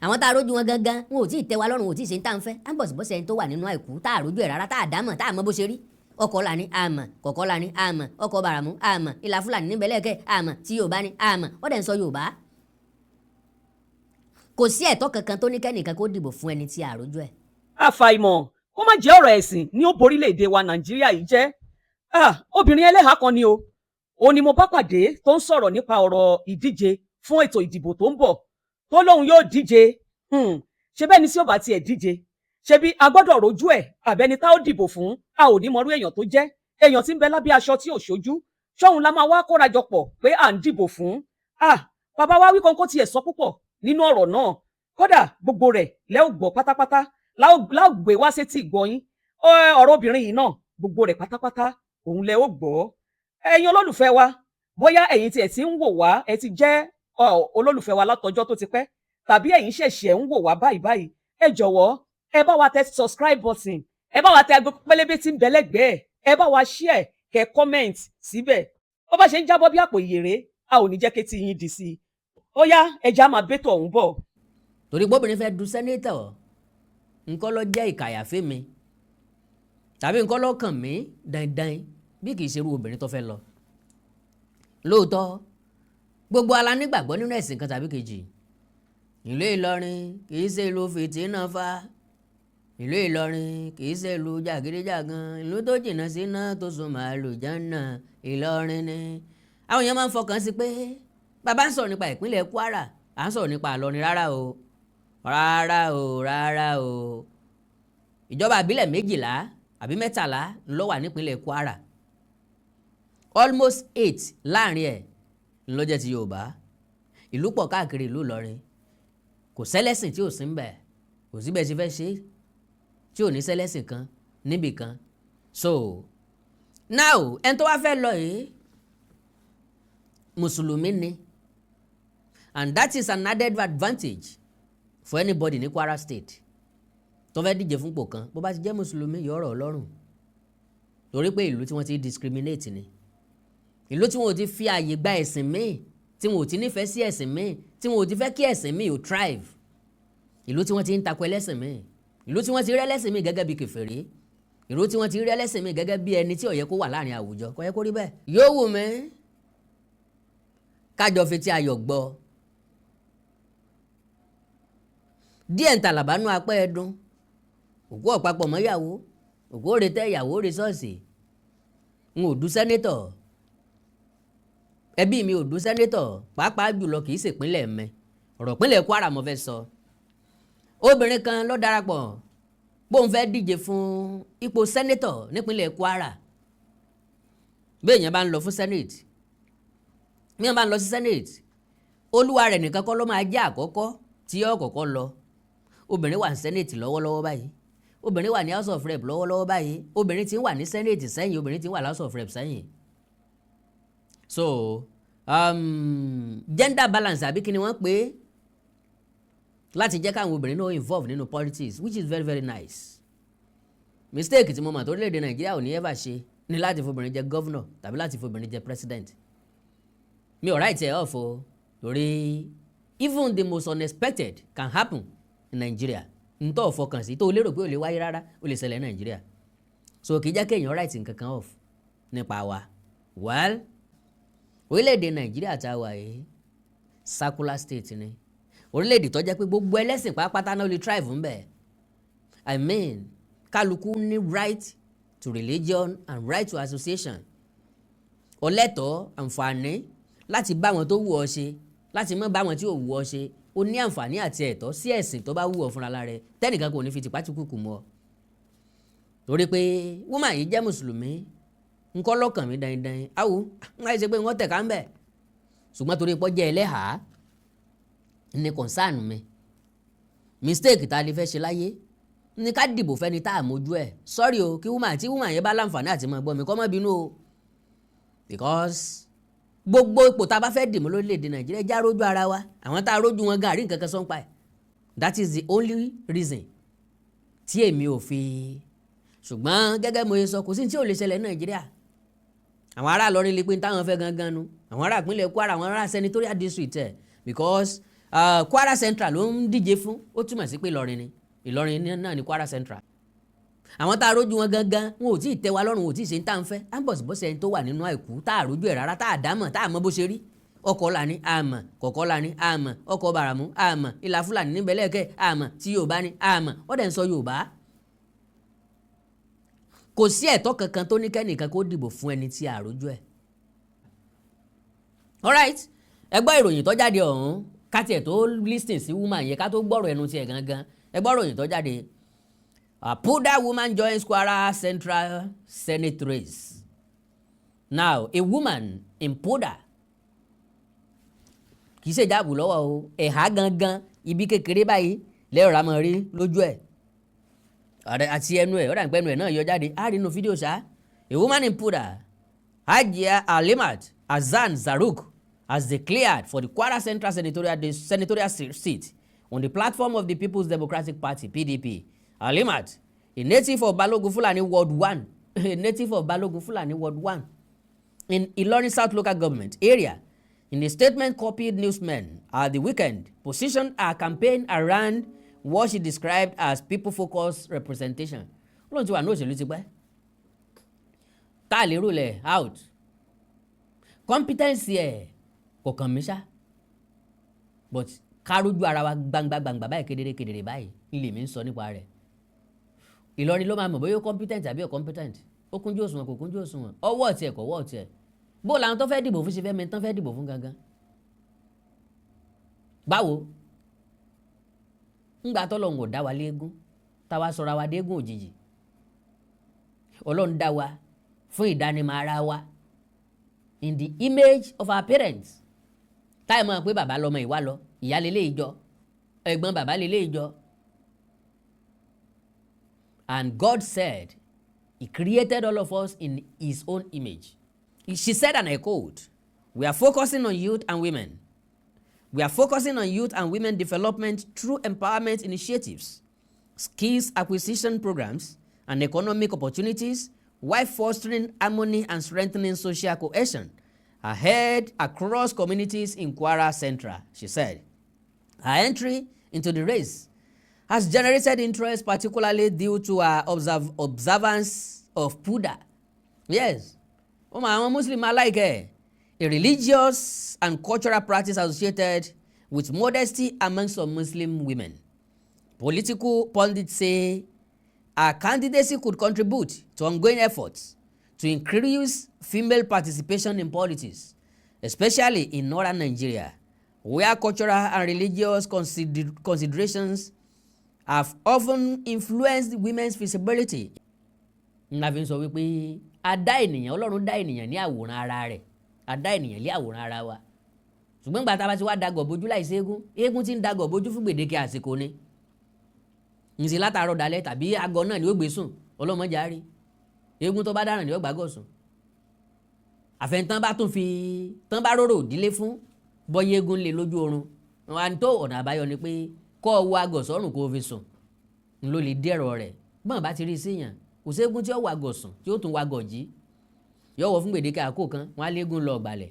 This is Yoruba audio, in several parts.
àwọn tá a rójú wọn gangan wọn ò tí ì tẹ́ wa lọ́rùn, wọn ò tí ì ṣe ń tà ń fẹ́ á ń bọ̀ sí bọ́sẹ̀ ẹni tó wà nínú àìkú tá a rójú ẹ̀ rárá tá a dámọ̀ tá a mọ bó ṣe rí. ọkọ̀ là ní àmọ̀, kọ̀kọ́ là ní àmọ̀, ọkọ̀ bàràmú àmọ̀, ìlà fúlàní níbẹ̀ lẹ́ẹ̀kẹ́ àmọ̀, tí Yorùbá ní àmọ̀, ó dẹ̀ ń sọ Yorùbá. kò sí ẹ̀tọ́ kankan tó ní kẹ́nìkan kó dìbò fún ẹni tí a rójú ẹ̀. àfàìmọ̀ kó má jẹ́ ọ̀rọ̀ ẹ̀sìn ní ó borílẹ̀-èdè wa Nàìjíríà yìí jẹ́. Obìnrin ẹlẹ́hà kan ni ó ní mo bá pàdé tó ń sọ̀rọ̀ nípa ọ̀rọ̀ ìdíje fún ètò ìdìbò tó ń bọ̀, tó lóun yóò díje. Ṣé bẹ́ẹ̀ ni sí ọba tiẹ̀ díje, ṣebí a gbọ́dọ̀ rojú ẹ̀ àbẹ́ni tá ó dìbò fún, a ò ní mọrú èèyàn tó jẹ́, èèyàn tí ń bẹ lábẹ́ aṣọ tí ò ṣojú, ṣóhun la máa wá kórajọ pọ̀ pé à ń dìbò fún. Bàbá wa wí kọ́ńkọ́ tiẹ̀ sọ púpọ̀ nínú ọ̀rọ̀ náà, kódà gbogbo rẹ̀ lẹ́ ò gbọ́ pátápátá, láò gbé wá sétí ìgbọ́yín. Ọ̀rọ̀ obìnrin yìí náà gbogbo rẹ̀ pátápátá òun lẹ́ ò gbọ́. Ẹ̀yin olólùfẹ́ wa, bóyá ẹ̀yin tí ẹ ti ń wò wá, ẹ ti jẹ́ olólùfẹ́ wa látọjọ́ tó ti pẹ́, tàbí ẹ̀yin ṣẹ̀ṣẹ̀ ń wò wá báyìí, ẹ jọ̀wọ́ ẹ bá wa tẹ subscribe button, ẹ bá wa tẹ aago pélébé tí ń bẹ lẹ́gbẹ̀ẹ́, ẹ bá wa share, kẹ́ comment síbẹ̀. Bó bá ṣe ń jábọ́ bí àpò ìyèrè, a ò ní jẹ́ kétí yín di sí i. Ó yá, ẹja máa bẹ́tọ̀ ọ̀hún bọ̀. torí gbóbìnrin fẹ́ du sẹ́nétọ̀ nǹkan ló jẹ́ ìkàyàfé mi, tàbí nǹkan ló kàn mí dandan bí kì í ṣerú obìnrin tó fẹ́ lọ. lóòótọ́ gbogbo ala nígbàgbọ́ nínú ẹ̀sìn kan tàbí kejì. ìlú Ìlọrin kì í ṣe ìlú fìtínà fa, ìlú Ìlọrin kì í ṣe ìlú jàgídíjàgan, ìlú tó jìnnà síná tó sùn màálù jánà Ìlọrin ni. àwọn èèyàn máa ń fọkàn sí pé bàbá ń sọ̀rọ̀ nípa ìpínlẹ̀ Kwara, à ń sọ̀rọ̀ nípa Ìlọrin. rárá o ìjọba ìbílẹ̀ 12 àbí 13 ló wà nípínlẹ̀ Kwara, almost 8 láàrin ẹ̀ ló jẹ́ ti Yorùbá. ìlú pọ̀ káàkiri ìlú Ìlọrin, kò sẹ́lẹ̀sìn tí ò sí ń bẹ̀, kò síbẹ̀ ṣe fẹ́ ṣe tí ò ní sẹ́lẹ̀sìn kan níbì kan. so now ẹni tó wá fẹ́ lọ yìí mùsùlùmí ni, and that is an added advantage for anybody ní Kwara State tó fẹ́ díje fúnpò kan. bó bá ti jẹ́ mùsùlùmí yóò rọ̀ Ọlọ́run, torí pé ìlú tí wọ́n ti discriminate ni, ìlú tí wọ́n ò ti fi àyè gba ẹ̀sìn míì, tí wọ́n ò ti nífẹ̀ẹ́ sí ẹ̀sìn míì, tí wọ́n ò ti fẹ́ kí ẹ̀sìn míì ò thrive, ìlú tí wọ́n ti ń takò ẹlẹ́sìn míì, ìlú tí wọ́n ti rí ẹlẹ́sìn míì gẹ́gẹ́ bí kèfèrí, ìlú tí wọ́n ti rí ẹlẹ́sìn míì gẹ́gẹ́ bí ẹni tí ò yẹ kó wà láàrin àwùjọ. kò yẹ kó rí bẹ́ẹ̀. yóò wù mí kájọ fi ti ayọ̀ gbọ́. díẹ̀ ń tàlàbánú apẹ́ ẹdun, òkú ọ̀pápọ̀ mọ́ ìyàwó, òkú òre tẹ́ ìyàwó rè ṣọ́ọ̀ṣì. n ò du sẹ́nétọ̀, ẹbí mi ò du sẹ́nétọ̀, pàápàá jùlọ kì í ṣèpínlẹ̀ mi. ọ̀rọ̀ pínlẹ̀ Kwara mo fẹ́ sọ. obìnrin kan ló darapọ̀ bóun fẹ́ díje fún ipò sẹ́nétọ̀ nípínlẹ̀ Kwara. béèyàn bá ń lọ fún senate, béèyàn bá ń lọ sí senate, olúwa rẹ̀ nìkan kọ́ ló máa jẹ́ àkọ́kọ́ tí yóò kọ́kọ́ lọ. obìnrin wà ní senate lọ́wọ́lọ́wọ́ báyìí, obìnrin wà ní house of rep lọ́wọ́lọ́wọ́ báyìí, obìnrin tí ń wà ní senate sẹ́yìn, obìnrin tí ń wà ní house of rep sẹ́yìn. so gender balance àbí kí ni wọ́n pè é, láti jẹ́ káwọn obìnrin náà involve nínú politics, which is very very nice. mistake tí mo mọ̀ tó orílẹ̀-èdè Nàìjíríà ò ní ever ṣe ni láti fobìnrin jẹ governor tàbí láti fobìnrin jẹ president. mi ò right ẹ̀ off o, torí even the most unexpected can happen in Nigeria. n tó fọkàn sí tó lérò pé ó lè wáyé rárá ó lè ṣẹlẹ̀ ní Nàìjíríà. so kì í jẹ́ kéèyàn right nǹkan kan off nípa wa. well orílẹ̀-èdè Nàìjíríà tá a wà yìí secular state ni, orílẹ̀-èdè tó jẹ́ pé gbogbo ẹlẹ́sìn pátápátá náà lè thrive ń bẹ̀. I mean kálukú ní right to religion and right to association. ó lẹ́tọ̀ọ́ àǹfààní láti bá wọn tó wù ọ́ ṣe, láti má bá wọn tí ò wù ọ́ ṣe. ó ní àǹfààní àti ẹ̀tọ́ sí ẹ̀sìn tó bá wù ọ́ fúnra lára rẹ̀, tẹ́nìkan kò ní fi tìpátìkùkù mọ́ ọ. torí pé woman yìí jẹ́ mùsùlùmí, ńkọ́ lọ́kàn mi dandan áwù ń láì ṣe pé wọ́n tẹ̀ka ń bẹ̀, ṣùgbọ́n torí pọ́ jẹ́ ẹlẹ́hà ní concern mi. mistake tá a lè fẹ́ ṣe láyé ní ká dìbò fẹ́ni tá a mójú ẹ̀. sorry o, kí woman yẹn bá láǹfààní àti máa gbọ́ mi kó má bínú o, because gbogbo ipò tá a bá fẹ́ dìmú lórílẹ̀‐èdè Nàìjíríà já rójú ara wa. àwọn tá a rójú wọn gan àrí nǹkan kan sọ́n pa ẹ̀. that is the only reason tí èmi ò fi. ṣùgbọ́n gẹ́gẹ́ mo ṣe sọ, kò sí tí ò lè ṣẹlẹ̀ ní Nàìjíríà. àwọn ará Ìlọrin lè pín táwọn fẹ́ gangan nu, àwọn ará ìpínlẹ̀ Kwara, àwọn ará senatorial district ẹ̀, because Kwara Central ló ń díje fún, ó túmọ̀ sí pé Ìlọrin ni, Ìlọrin náà ni Kwara Central. Àwọn tá a rójú wọn gangan wọn ò tí ì tẹ́ wa lọ́rùn, wọn ò tí ì ṣe ń tà ń fẹ́. À ń bọ̀ sí bọ́sẹ̀ ẹni tó wà nínú àìkú tá a rójú ẹ̀ rárá, tá a dámọ̀, tá a mọ bó ṣe rí. Ọkọ̀ là ní àmọ̀, kọ̀kọ́ là ní àmọ̀, ọkọ̀ bàràmú àmọ̀, ìlà Fúlàní níbẹ̀ lẹ́ẹ̀kẹ́ àmọ̀, tí Yorùbá ní àmọ̀, ó dẹ̀ ń sọ Yorùbá. Kò sí ẹ̀tọ́ kankan tó ní kẹ́nìkan kó dìbò fún ẹni tí a rójú ẹ̀. Alright, ẹ gbọ́ ìròyìn tó jáde ọ̀hún, ká tiẹ̀ tó listen sí woman yẹn, ká tó gbọ́rọ̀ ẹnu tiẹ̀ gangan. Ẹ gbọ́ ìròyìn tó jáde. Puda woman joins Kwara Central Senate race. Now, a woman in Puda, kì í ṣe ìjáàbù lọ́wọ́ o, ẹ̀há gangan ibi kékeré báyìí lẹ́rọ̀ ra mọ̀ rí lójú ẹ̀ àti ẹnu ẹ̀, ọ̀dà ìpẹ́nu ẹ̀ náà yọ jáde. A rí inú fídíò ṣá. A woman in Puda, Hajia Alimat Azan Zaruk, has declared for the Kwara Central senatorial seat on the platform of the People's Democratic Party (PDP). Alimat, a native of Balogun Fulani Ward 1, a native of Balogun Fulani Ward 1 in Ilorin South Local Government area, in a statement copied newsmen at the weekend, positioned her campaign around what she described as people-focused representation. Olóhùn ti wà ní òṣèlú ti pẹ́. Tá a lè rúlẹ̀ out. Competence ẹ̀ kò kàn mí ṣá. But ká rójú ara wa gbangba báyìí kedere báyìí ilé mi ń sọ nípa rẹ̀. Ìlọrin ló máa mọ̀ bóyá competent àbí competent. Ó kúnjú òṣùwọ̀n kò kúnjú òṣùwọ̀n. Ọwọ́ tiẹ̀ kò wọ́ tiẹ̀. Bó làwọn tó fẹ́ dìbò fún ṣe fẹ́ mẹ́tán fẹ́ dìbò fún gangan. Báwo? Ńgbà tọ́lọ́run ò dá wa léegun, táwa sọra wa déégún òjijì. Ọlọ́run dá wa fún ìdánimọ̀ ara wa in the image of our parents. Táì mọ̀ pé bàbá lọ́mọ ìwá lọ, ìyá lélẹ̀ ìjọ, ẹ̀gbọ́n bàbá lélẹ̀ ìjọ. And God said He created all of us in His own image. She said, and I quote, "We are focusing on youth and women. We are focusing on youth and women development through empowerment initiatives, skills acquisition programs, and economic opportunities, while fostering harmony and strengthening social cohesion ahead across communities in Kwara Central," she said. Her entry into the race has generated interest, particularly due to her observance of Puda. Yes, àwọn Muslim alike, a religious and cultural practice associated with modesty among some Muslim women. Political pundits say her candidacy could contribute to ongoing efforts to increase female participation in politics, especially in northern Nigeria, where cultural and religious considerations have often influenced women's visibility. Ńlá fi ń sọ wípé a dá ènìyàn, Ọlọ́run dá ènìyàn ní àwòrán ara rẹ̀, a dá ènìyàn ní àwòrán ara wa. Ṣùgbọ́n ìgbà tá a bá ti wá dagọ̀ bójú láìsí eégún, eégún ti ń dagọ̀ bójú fún gbèdéke àsìkò ni. Ǹsí látàárọ̀ dalẹ́ tàbí agọ náà ni ó gbé sùn, ọlọ́mọdé á rí. Eégún tó bá dáràn ni ó gbàgọ̀ sùn. Àfẹnitán bá tún fi tán bá róró òdílé fún bọ́yé eégún lé lójú oorun. Wọn á ní tó ọ̀nà àbáyọ ni pé kọ́ ọ wọ agọ̀ sọ́rùn kó o fi sùn. N ló lè dẹ̀rọ̀ rẹ̀. Bọ́n bá ti rí síyàn, kò séégún tí ó wọ agọ̀ sùn tí ó tún wọ agọ̀ jí. Yóò wọ fún gbèdéke àkókò kan, wọ́n á léégún lọ ìgbàlẹ̀.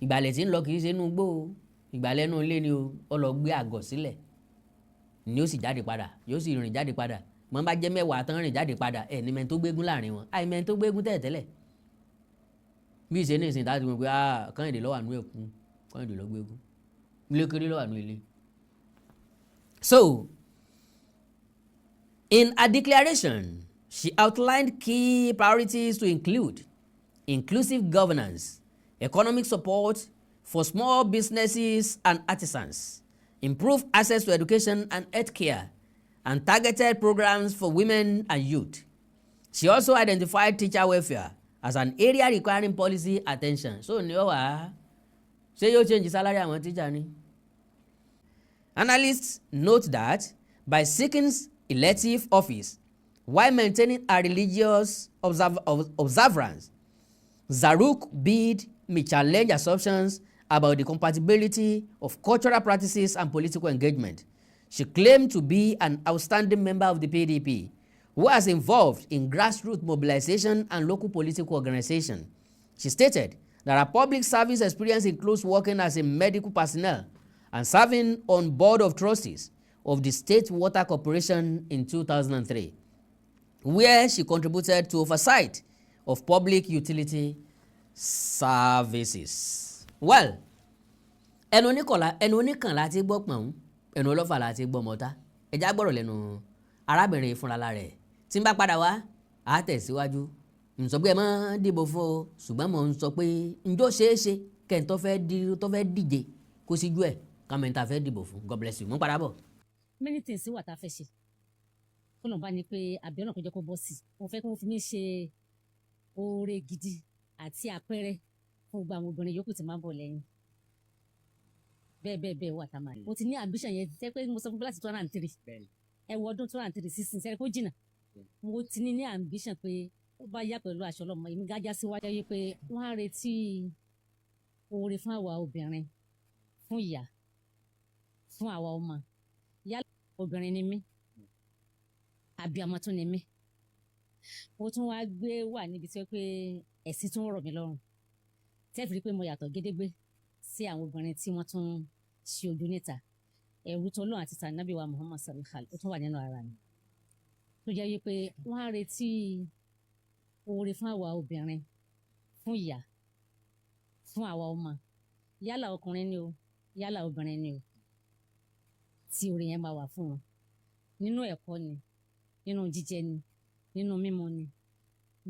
Ìgbàlẹ̀ tí ń lọ kì í ṣe inú igbó o. Ìgbàlẹ̀ inú ilé ni o, ó lọ gbé àgọ̀ sílẹ̀. Ni ó sì jáde padà, yóò sì rìn jáde padà. Mọ́ bá jẹ́ 10 tán rìn jáde padà, ẹ̀ ní mẹ́ni tó gbégún láàrin wọn. Àì mẹ́ni tó gbégún tẹ́lẹ̀. Bí ìṣe ní ìsìn tá a ti mọ̀ pé Kẹ́hìndé ló wà nínú ẹ̀kún, Kẹ́hìndé ló gbégún. Ilé kéré ló wà nínú ilé. So, in her declaration, she outlined key priorities to include inclusive governance, economic support for small businesses and artisans, improved access to education and health care, and targeted programs for women and youth. She also identified teacher welfare as an area requiring policy attention. So, ní ọ̀wá ṣé yóò change salary àwọn teacher ni? Analysts note that by seeking elective office while maintaining a religious observance, Zaruk bid may challenge assumptions about the compatibility of cultural practices and political engagement. She claimed to be an outstanding member of the PDP who was involved in grassroots mobilization and local political organization. She stated that her public service experience includes working as a medical personnel and serving on Board of Trustees of the State Water Corporation in 2003, where she contributed to oversight of public utility services. Well, ẹnu oníkan láti gbọ́ pọ̀n, ẹnu ọlọ́fà láti gbọ́ mọ́ta. Ẹja gbọ́rọ̀ lẹ́nu arábìnrin fúnra rẹ̀. Tí n bá padà wá, á tẹ̀síwájú. N sọ pé ẹ má dìbò fún o, ṣùgbọ́n mo ń sọ pé ǹjọ́ ṣeéṣe kẹ́ni tó fẹ́ díje kó síjú ẹ̀ kámẹ́ntà fẹ́ dìbò fún. God bless you. Mo ń padà bọ̀. Many things wà tá a fẹ́ ṣe. Kọ́nà bá ní pé àbíọ́nà kò jẹ́ kó bọ́ sí. Mo fẹ́ kí wọ́n fi mí ṣe oore gidi àti àpẹẹrẹ fún gbogbo àwọn obìnrin yòókù tí máa ń bọ̀ lẹ́yìn. Bẹ́ẹ̀ wà tá a máa rí. Mo ti ní ambition yẹn tẹ́ pé mo sọ fún bí láti 2003. Ẹ wo ọdún 2003 sísìn sẹ́ni kó jìnnà. Mo ti ní ambition pé ó bá yá pẹ̀lú aṣọ ọlọ́mọ èmi gájá síwájú yìí pé wọ́n á retí oore fún àwa obìnrin, fún ìyá, fún àwa ọmọ. Yálà obìnrin ni mí, àbíamọ tún ni mí. Mo tún wá gbé wà níbi tí ó pé ẹ̀sìn tún rọ̀ mí lọ́rùn. Tẹ́fì rí pé mo yàtọ̀ gédégbé sí àwọn obìnrin tí wọ́n tún ṣe ojú níta. Ẹ̀rù t'Ọlọ́run àti tànábì wa Muhammad sallallahu alaihi wasallam ó tún wà nínú ara mi. Tó jẹ́ wípé wọ́n á retí oore fún àwa obìnrin, fún ìyá, fún àwa ọmọ. Yálà ọkùnrin ni o, yálà obìnrin ni o. Tí oore yẹn máa wà fún wọn. Nínú ẹ̀kọ́ ni, nínú jíjẹ ni, nínú mímu ni,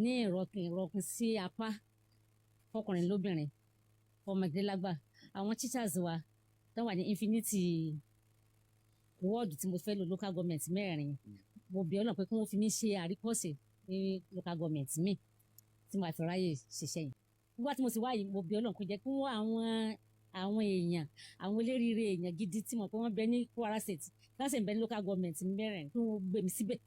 ní ìrọ̀kìn sí apá fọkùnrin lóbìnrin, fọmọdé lágbà. Àwọn teachers wa tó wà ní infinity ward tí mo fẹ́ lò local government mẹ́rin. Mo bẹ̀ Ọlọ́run pé kí wọ́n fi mí ṣe àríkọ́ṣe ní local government mi tí màá fi ráyè ṣiṣẹ́ yìí. Nígbà tí mo ti wá yìí, mo bẹ̀ Ọlọ́run kó jẹ́ kí wọ́n àwọn èèyàn, àwọn elérìíre èèyàn gidi tí mo pé wọ́n bẹ ní Kwara State, láti bẹ ní local government mẹ́rin kí wọ́n gbé mi síbẹ̀,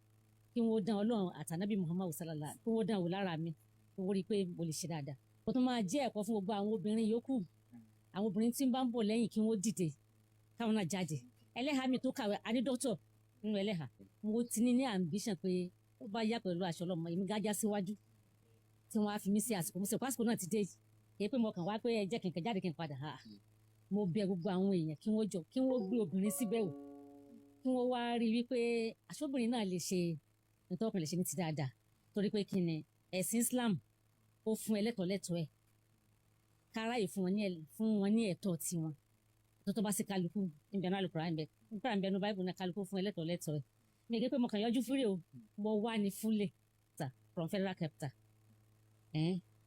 kí wọ́n dán Ọlọ́run àtànábì Muhammad sallallahu, kí wọ́n dán wò lára mi, kí wọ́n rí i pé mo lè ṣe dáadáa. Ó tún máa jẹ́ ẹ̀kọ́ fún gbogbo àwọn obìnrin yòókù, àwọn obìnrin tí ń bá ń bọ̀ lẹ́yìn kí wọ́n dìde, káwọn náà jáde. Ẹlẹ́ha mi tó kàwé, a ní dókítọ̀ nínú Ẹlẹ́ha. Mo ti ní ambition pé ó bá yá pẹ̀lú aṣọ ọlọ́mọ èmi gájá síwájú tí wọ́n á fi mí sí àsìkò. Mo sì pásìkò náà ti dé yìí. Kì í pé mo kàn wá pé ẹ jẹ́ kí n kàn jáde kí n padà. Mo bẹ̀ gbogbo àwọn èèyàn kí wọ́n jọ, kí wọ́n gbé obìnrin síbẹ̀ wò, kí wọ́n wá rí i wípé aṣọ́bìnrin náà lè ṣe nítorí ọkùnrin lè ṣe ní ti dáadáa. Torí pé kí ni ẹ̀sìn Islam ó fún ẹlẹ́tọ̀ọ́ ẹ̀. Káráyè fún wọn ní ẹ̀tọ́ tiwọn. Tó bá sí kálukú níbi ẹnu Al-Qur'an bẹ nípa ìbẹnu Bible náà kálukú fún ẹlẹ́tọ̀ọ́ ẹ̀. Mi gẹ́gẹ́ pé mo kàn yọjú fúré o, mo wá ní fúnlẹ̀ from federal capital.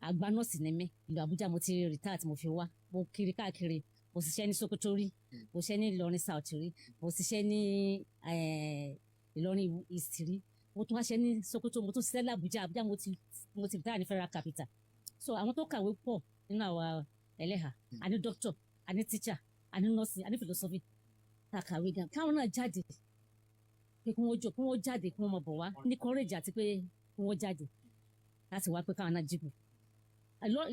Àgbà nọ́ọ̀sì ni mí, ìlú Àbújá mo ti retire tí mo fi wá. Mo kiri káàkiri, mo ṣiṣẹ́ ní Sokoto rí, mo ṣiṣẹ́ ní Ìlọrin South rí, mo ṣiṣẹ́ ní Ìlọrin East rí, mo tún wá ṣiṣẹ́ ní Sokoto, mo tún ṣiṣẹ́ ní Àbújá mo ti retire ní federal capital. So àwọn tó kàwé pọ̀ nínú àwa Ẹlẹ́ha, a ní doctor, a ní teacher, a ní nọ́ọ̀sì, a ní philosophy, tá a kàwé gan. Káwọn náà jáde pé kí wọ́n jáde kí wọ́n máa bọ̀ wá ní courage àti pé kí wọ́n jáde láti wá pé káwọn náà jìbò.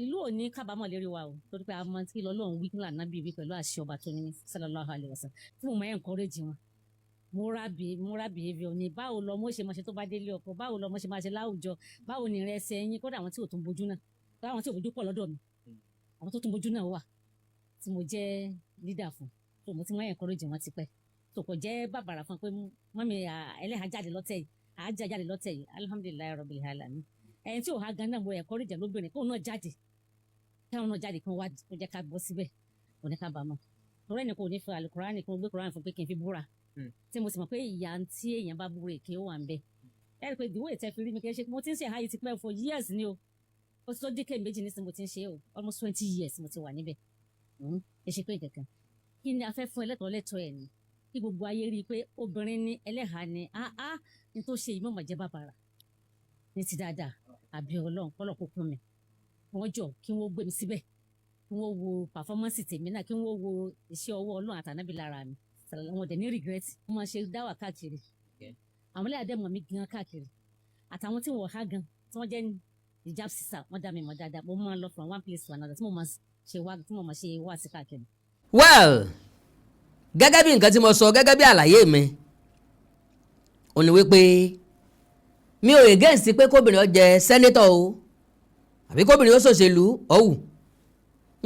Ìlú ò ní kábàámọ̀ lérí wa o, torí pé a máa ti lọ lọ́run wí nílà náà bíi pẹ̀lú àṣẹ ọba tó ní sallallahu alaihi wasallam tí mo máa ń encourage wọn. Moral behavior ni báwo lọ mo ṣe máa ṣe tó bá délé ọkọ, báwo lọ mo ṣe máa ṣe láwùjọ, báwo ni rẹ ṣe ẹyin kódà àwọn tí ò tún bójú náà, àwọn tí ò bójú pọ̀ lọ́dọ̀ mi, àwọn tó tún bójú náà wà tí mo jẹ́ leader fún, tó mo ti máa ń encourage wọn tipẹ́. So kò jẹ́ bàbàrà fún pé mọ́mí Ẹlẹ́ha jáde lọ́tẹ̀ yìí, àájá jáde lọ́tẹ̀ yìí, alhamdulilayi rabbil alamin. Ẹ̀yin tí ò ha gan náà mo encourage lóbìnrin kóun náà jáde, káwọn náà jáde kí wọ́n wá kó jẹ́ ká bọ́ síbẹ̀, kò ní ká bá mọ̀. Torí ẹnì kò ní fi Al-Qur'an kí wọ́n gbé Qur'an fún pé kí n fi búra. Tí mo sì mọ̀ pé ìyá tí èèyàn bá búra èké ó wà ń bẹ. Ẹ rí i pé ìdíwọ́ ìtẹ́ fi rí mi kì í ṣe mo ti ń ṣe àyè ti pẹ́ for years ni o. Ó ti tó díkè méjì nísìnyí mo ti ń ṣe o, almost 20 years mo ti wà níbẹ̀. Ẹ ṣe pé ìkankan. Kí ni a fẹ́ fún ẹlẹ́tọ̀ọ́ ẹ̀ ni? Kí gbogbo ayé rí i pé obìnrin ní Ẹlẹ́ha ni ní tó ṣe ìmọ̀ màjẹ́ bàbàrà ní ti dáadáa àbí Ọlọ́run kọ́lọ̀ kó kún mi. Wọ́n jọ kí wọ́n gbé mi síbẹ̀, kí wọ́n wo pàfọ́mọ́nsì tèmi náà, kí wọ́n wo iṣẹ́ ọwọ́ Ọlọ́run àtànábì lára mi. Wọn dẹ̀ ní regret. Wọ́n máa ṣe dáwà káàkiri. Àwọn ilé àdẹ́mọ̀ mi gan káàkiri. Àtàwọn tí wọ́n há gan tí wọ́n jẹ́ hijab sisa wọ́n dá mi mọ̀ dáadáa. Mo máa lọ from one place to another tí mo máa ṣe wá sí káàkiri. Well, gẹ́gẹ́ bí nǹkan tí mo sọ gẹ́gẹ́ bí àlàyé mi ò ní wípé mi ò against pé kóbìnrin ó jẹ sẹ́nétọ̀ o àbí kóbìnrin ó ṣòṣèlú ọ̀hún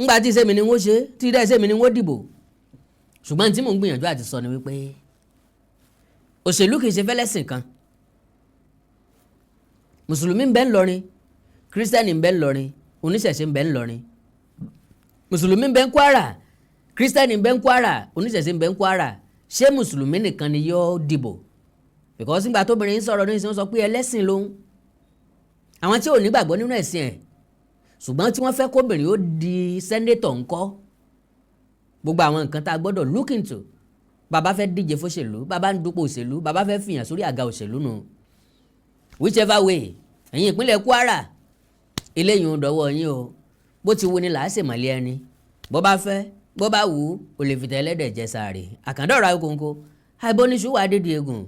ńgbà tí iṣẹ́ mi ni wọ́n ṣe tí ilé iṣẹ́ mi ni wọ́n dìbò, ṣùgbọ́n tí mò ń gbìyànjú àti sọ ni wípé òṣèlú kìí ṣe fẹ́lẹ́sìn kan. Mùsùlùmí ń bẹ ńlọrin, kírísítẹ́nì ń bẹ ńlọrin, oníṣẹ̀ṣe ń bẹ ńlọrin. Mùsùlùmí ń bẹ ń Kwara, kírísítẹ́nì ń bẹ ń Kwara, oníṣẹ̀ṣe ń bẹ ń Kwara. Ṣé mùsùlùmí nìkan ni yóò dìbò? Because nígbà tóbìnrin ń sọ̀rọ̀ ní ìsìn sọ pé ẹlẹ́sìn lòun. Àwọn tí ò ní gbàgbọ́ nínú ẹ̀sìn ẹ̀ ṣùgbọ́n tí wọ́n fẹ́ kóbìnrin ó di sẹ́nétọ̀ ńkọ́. Gbogbo àwọn nǹkan tá a gbọ́dọ̀ look into. Bàbá fẹ́ díje fóṣèlú, bàbá ń dupò òṣèlú, bàbá fẹ́ fìyàn sórí àga òṣèlú nù. Whichever way, ẹ̀yin ìpínlẹ̀ Kwara, eléyìí ń dọwọ́ yín o. Bó ti wù ni là á ṣèmọ̀lé ẹni. Bó bá fẹ́, bó bá wù ú, o lè fìtẹ́ ẹlẹ́dẹ̀ jẹ sàárè. Àkàndọ̀rọ̀ ayókòǹkò, àìbóníṣù wà dídì egun.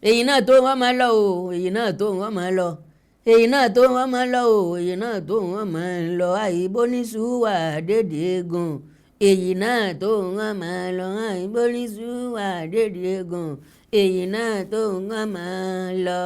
Èyí náà tó wọ́n máa lọ o, èyí náà tó wọ́n máa lọ. Èyí náà tó wọ́n máa lọ o, èyí náà tó wọ́n máa lọ. Àìbóníṣù wà dídì egun. Èyí náà tó wọ́n máa lọ. Àìbóníṣù wà dídì egun. Èyí náà tó wọ́n máa lọ.